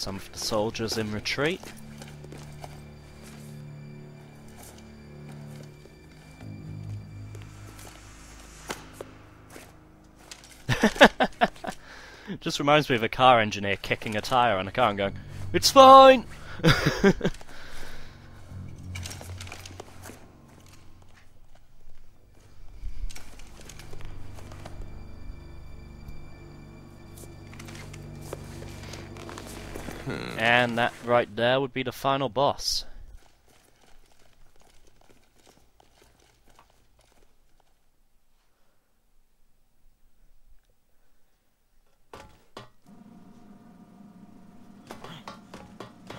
some of the soldiers in retreat. Just reminds me of a car engineer kicking a tyre on a car and going, "It's fine!" And that right there would be the final boss.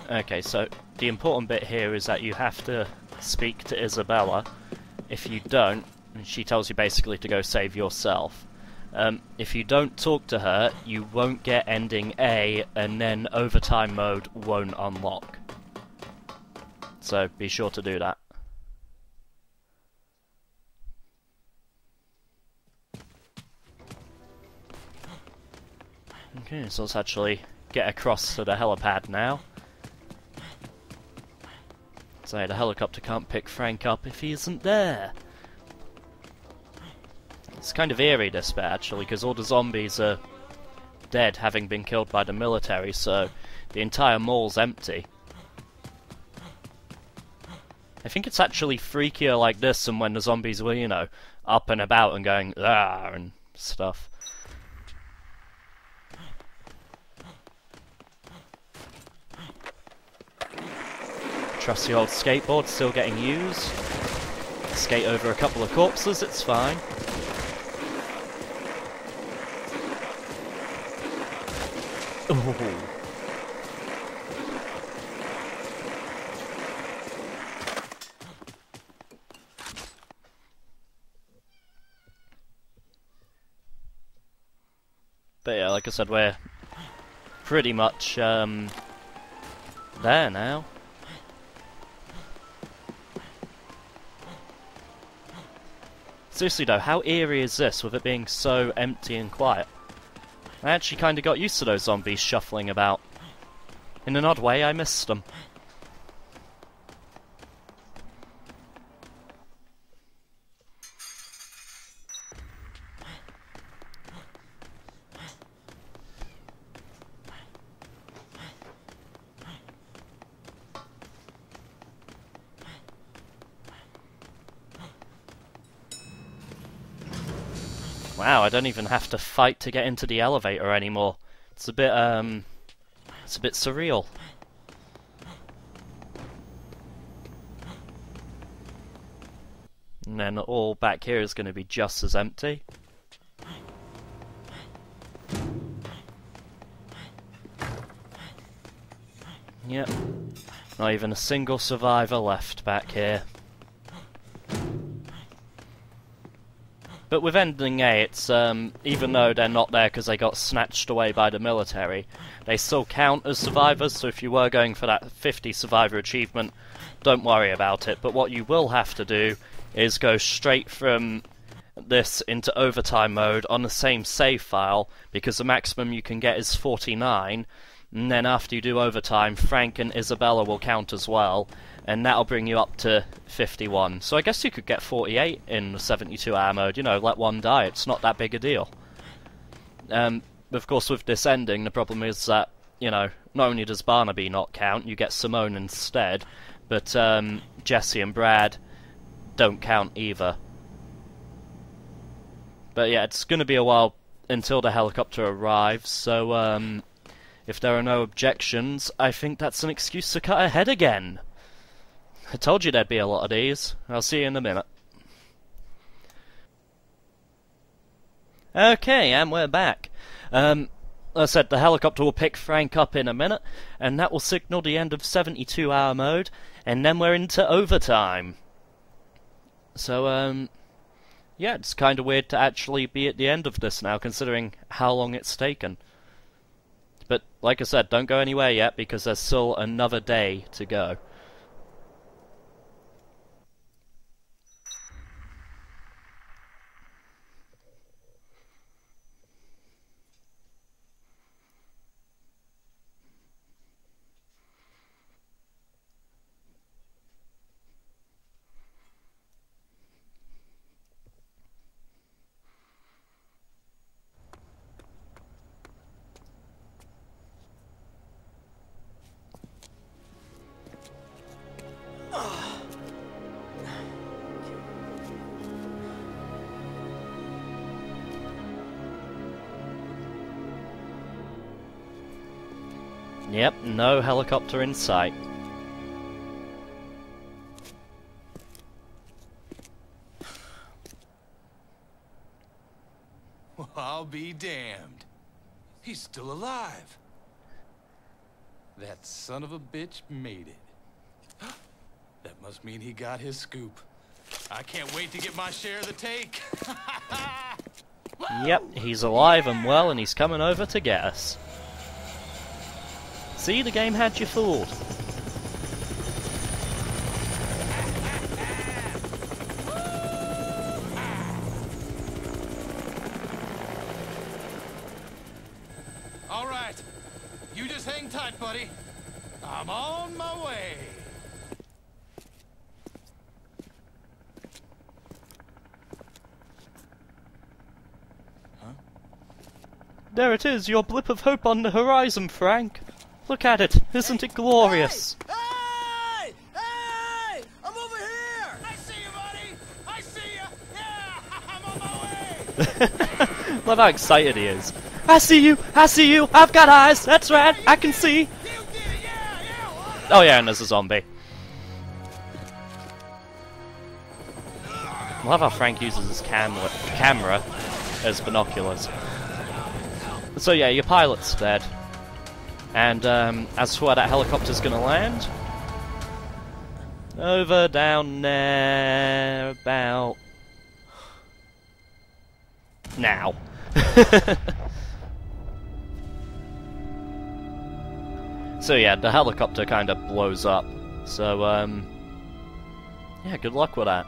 Okay, so the important bit here is that you have to speak to Isabella. If you don't, she tells you basically to go save yourself. If you don't talk to her, you won't get ending A, and then overtime mode won't unlock. So be sure to do that. Okay, so let's actually get across to the helipad now. So the helicopter can't pick Frank up if he isn't there. It's kind of eerie, this bit, actually, because all the zombies are dead, having been killed by the military, so the entire mall's empty. I think it's actually freakier like this than when the zombies were, you know, up and about and going, "Ah," and stuff. Trusty old skateboard still getting used. Skate over a couple of corpses, it's fine. Ooh. But yeah, like I said, we're pretty much there now. Seriously though, how eerie is this with it being so empty and quiet? I actually kinda got used to those zombies shuffling about. In an odd way, I missed them. Wow, I don't even have to fight to get into the elevator anymore. It's a bit surreal. And then all back here is going to be just as empty. Yep. Not even a single survivor left back here. But with ending A, it's, even though they're not there because they got snatched away by the military, they still count as survivors, so if you were going for that 50 survivor achievement, don't worry about it. But what you will have to do is go straight from this into overtime mode on the same save file, because the maximum you can get is 49, and then after you do overtime, Frank and Isabella will count as well, and that'll bring you up to 51. So I guess you could get 48 in the 72-hour mode, you know, let one die, it's not that big a deal. Of course, with this ending, the problem is that, you know, not only does Barnaby not count, you get Simone instead, but Jesse and Brad don't count either. But yeah, it's going to be a while until the helicopter arrives, so if there are no objections, I think that's an excuse to cut ahead again. I told you there'd be a lot of these. I'll see you in a minute. Okay, and we're back. As I said, the helicopter will pick Frank up in a minute, and that will signal the end of 72-hour mode, and then we're into overtime. So, yeah, it's kind of weird to actually be at the end of this now, considering how long it's taken. But, like I said, don't go anywhere yet, because there's still another day to go. Yep, no helicopter in sight. Well, I'll be damned. He's still alive. That son of a bitch made it. That must mean he got his scoop. I can't wait to get my share of the take. Yep, he's alive and well, and he's coming over to get us. See, the game had you fooled. All right, you just hang tight, buddy. I'm on my way. There it is, your blip of hope on the horizon, Frank. Look at it, isn't it glorious? Hey! Hey! I'm over here! I see you, buddy. I see you. Yeah, I'm on my way. Love how excited he is. I see you, I've got eyes, that's right, I can see. You did it. Yeah. Oh yeah, and there's a zombie. Love how Frank uses his camera as binoculars. So yeah, your pilot's dead. And as for where that helicopter's gonna land, over down there, about now. So yeah, the helicopter kind of blows up. So yeah, good luck with that.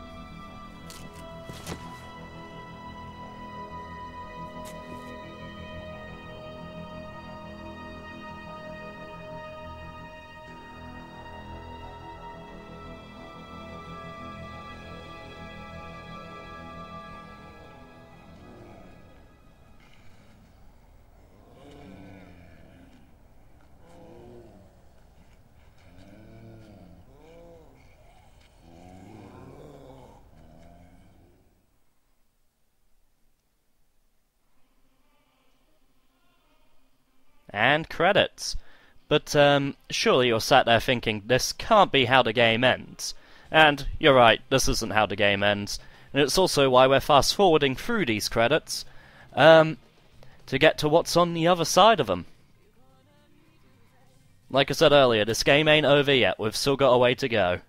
And credits. But surely you're sat there thinking, this can't be how the game ends. And you're right, this isn't how the game ends. And it's also why we're fast forwarding through these credits to get to what's on the other side of them. Like I said earlier, this game ain't over yet, we've still got a way to go.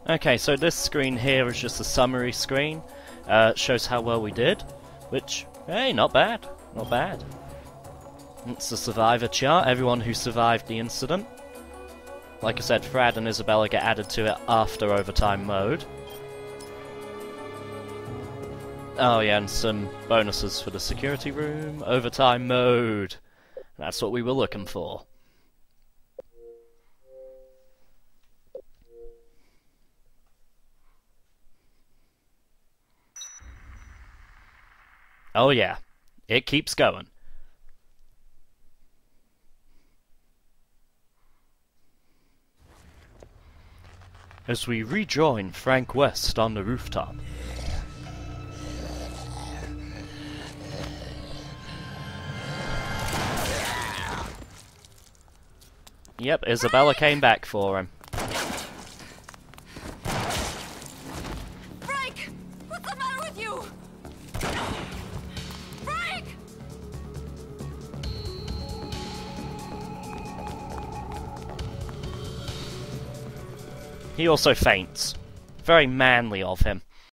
Okay, so this screen here is just a summary screen. It shows how well we did, which, hey, not bad, not bad. It's the survivor chart, everyone who survived the incident. Like I said, Frad and Isabella get added to it after overtime mode. Oh yeah, and some bonuses for the security room, overtime mode. That's what we were looking for. Oh yeah, it keeps going. As we rejoin Frank West on the rooftop. Yep, Isabella came back for him. Frank! What's the matter with you? Frank! He also faints. Very manly of him.